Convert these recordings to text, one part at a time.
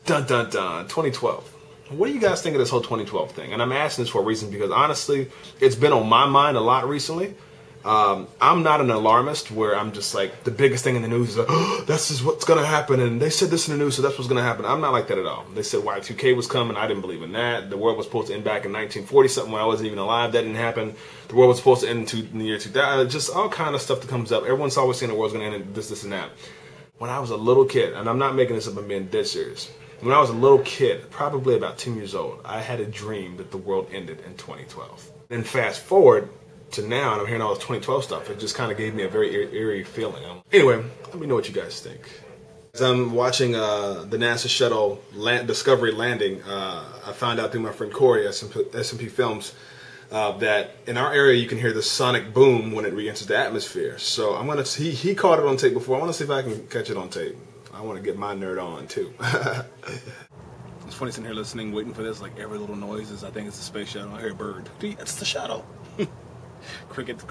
Dun dun dun. 2012. What do you guys think of this whole 2012 thing? And I'm asking this for a reason because honestly, it's been on my mind a lot recently. I'm not an alarmist where I'm just like, the biggest thing in the news is like, oh, this is what's going to happen. And they said this in the news, so that's what's going to happen. I'm not like that at all. They said Y2K was coming. I didn't believe in that. The world was supposed to end back in 1940 something when I wasn't even alive. That didn't happen. The world was supposed to end in the year 2000. Just all kind of stuff that comes up. Everyone's always saying the world's going to end in this, and that. When I was a little kid, and I'm not making this up, I'm being dead serious. When I was a little kid, probably about 10 years old, I had a dream that the world ended in 2012. Then fast forward to now, and I'm hearing all this 2012 stuff, it just kind of gave me a very eerie feeling. Anyway, let me know what you guys think. As I'm watching the NASA shuttle Discovery landing, I found out through my friend Corey at SMP Films that in our area you can hear the sonic boom when it re-enters the atmosphere. So I'm gonna he caught it on tape before. I want to see if I can catch it on tape. I want to get my nerd on too. It's funny sitting here listening, waiting for this. Like every little noise is, I think it's a space shuttle. I hear a bird. It's the shuttle. Cricket.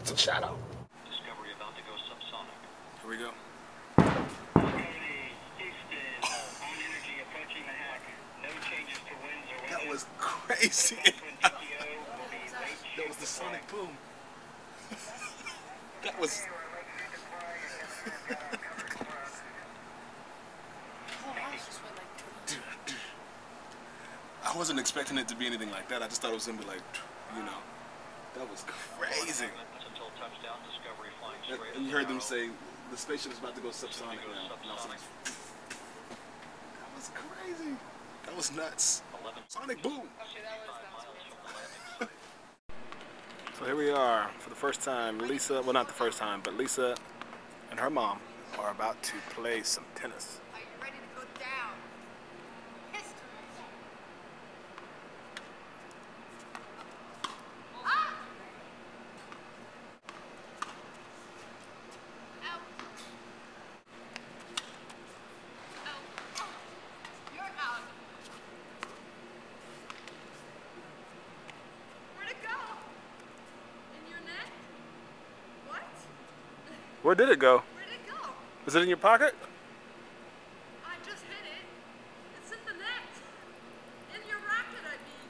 It's a shuttle. Discovery about to go subsonic. Here we go. That was crazy. That was the sonic boom. That was. I wasn't expecting it to be anything like that. I just thought it was gonna be like, you know, that was crazy. And you heard them say the spaceship is about to go subsonic now. That was crazy. That was nuts. Sonic boom. So here we are for the first time. Lisa, well, not the first time, but Lisa and her mom are about to play some tennis. Are you ready to go down? History. Ah! Out. Out. You're out. Where'd it go? In your neck? What? Where did it go? Where'd it go? Is it in your pocket? I just hit it. It's in the net. In your racket, I mean.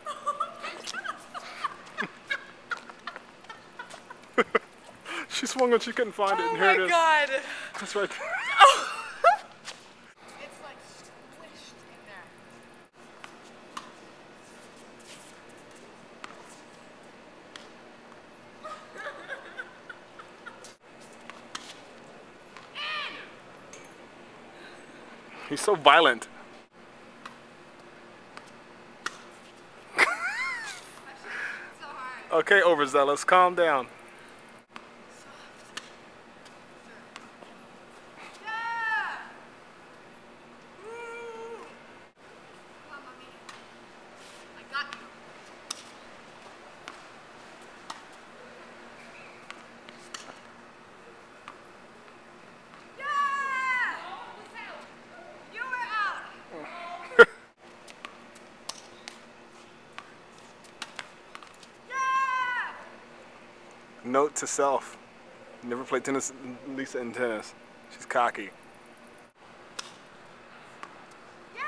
Oh my God. She swung when she couldn't find it, and here it is. Oh my God. That's right there. It's like squished in there. He's so violent. So hard. Okay, overzealous, calm down. Yeah! Woo! Come on, mommy. I got you. Yeah! You were out. Yeah! Note to self. Never play tennis, Lisa in tennis. She's cocky. Yeah!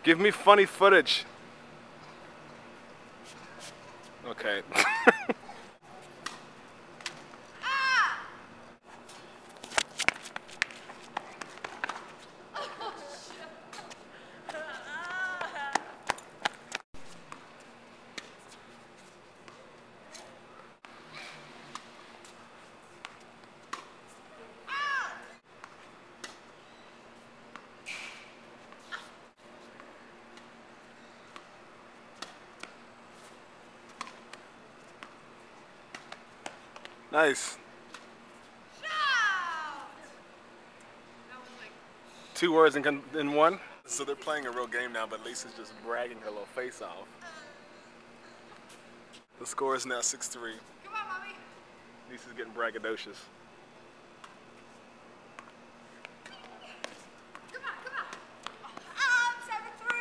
Give me funny footage. Okay. Ah! Nice. Shout! That was like, 2 words in one. So they're playing a real game now, but Lisa's just bragging her little face off. The score is now 6-3. come on, mommy. Lisa's getting braggadocious. Come on. Ah, 7-3.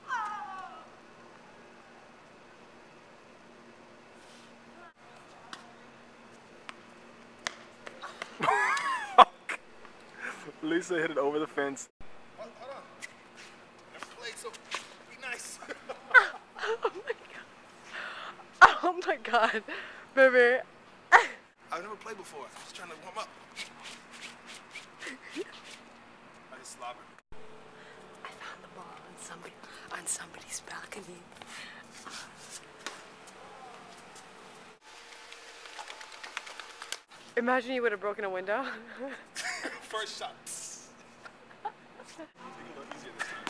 Oh. Lisa hit it over the fence. Hold on. Never played, so be nice. Oh my god. Oh my god. Baby. I've never played before. I was trying to warm up. I just slobbered. I found the ball on somebody's balcony. Imagine you would have broken a window. First shot. Take a little easier this time.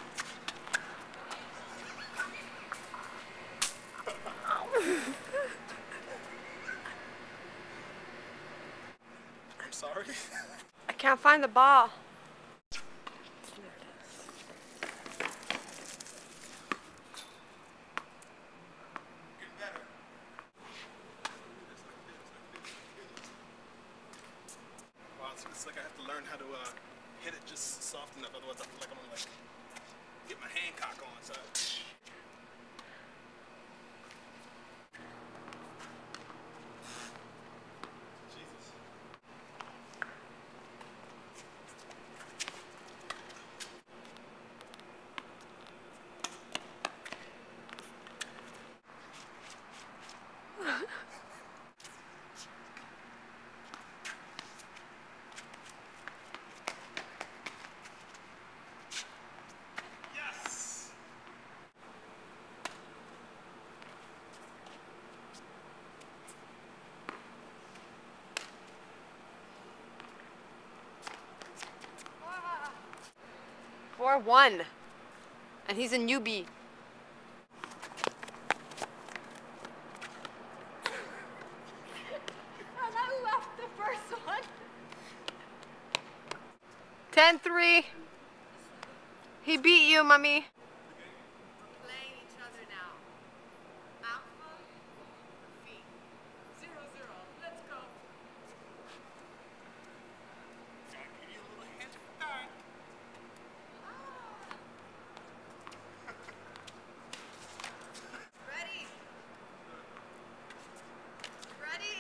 I'm sorry. I can't find the ball. It's like I have to learn how to hit it just soft enough, otherwise I feel like I'm gonna like get my Hancock on. So. Jesus. Or 4-1. And he's a newbie. And I left the first one. 10-3. He beat you, mommy. Playing each other now. Alpha, feet. 0-0. Let's go. Give you a little hint. All right. Ready? Ready?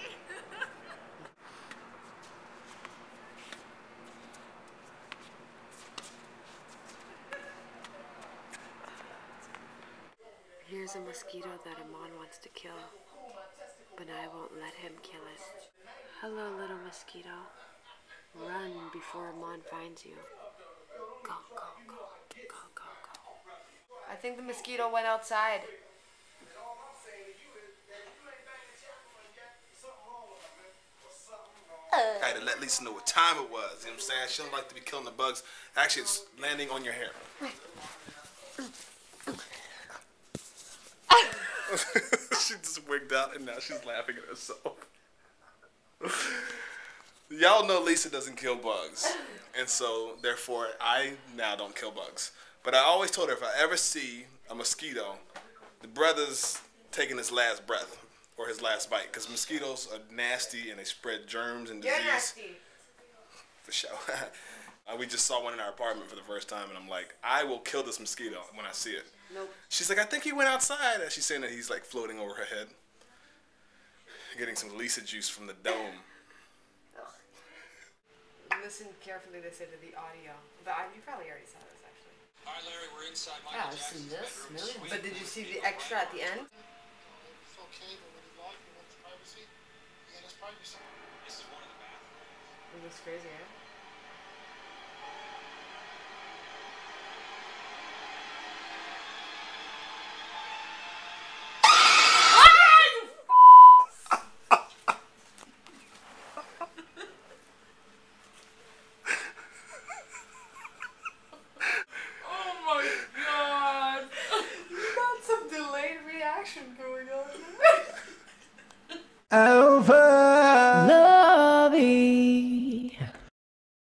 Here's a mosquito that Iman wants to kill, but I won't let him kill it. Hello, little mosquito. Run before Iman finds you. Go, go, go, go, go, go. I think the mosquito went outside. I had to let Lisa know what time it was. You know what I'm saying? She don't like to be killing the bugs. Actually, it's landing on your hair. She just wigged out and now she's laughing at herself. Y'all know Lisa doesn't kill bugs. And so, therefore, I now don't kill bugs. But I always told her if I ever see a mosquito, the brother's taking his last breath or his last bite. Because mosquitoes are nasty and they spread germs and disease. You're nasty. For sure. We just saw one in our apartment for the first time, and I'm like, I will kill this mosquito when I see it. Nope. She's like, I think he went outside. And she's saying that he's like floating over her head. Getting some Lisa juice from the dome. Listen carefully, they said, to the audio. But you probably already saw this, actually. All right, Larry, we're inside Yeah, Michael I've seen Jackson's this. bedroom Millions. suite. But did you see the extra at the end? It's okay, but what he like, he wants privacy. He had his privacy. This is one of the bathrooms. It looks crazy, eh?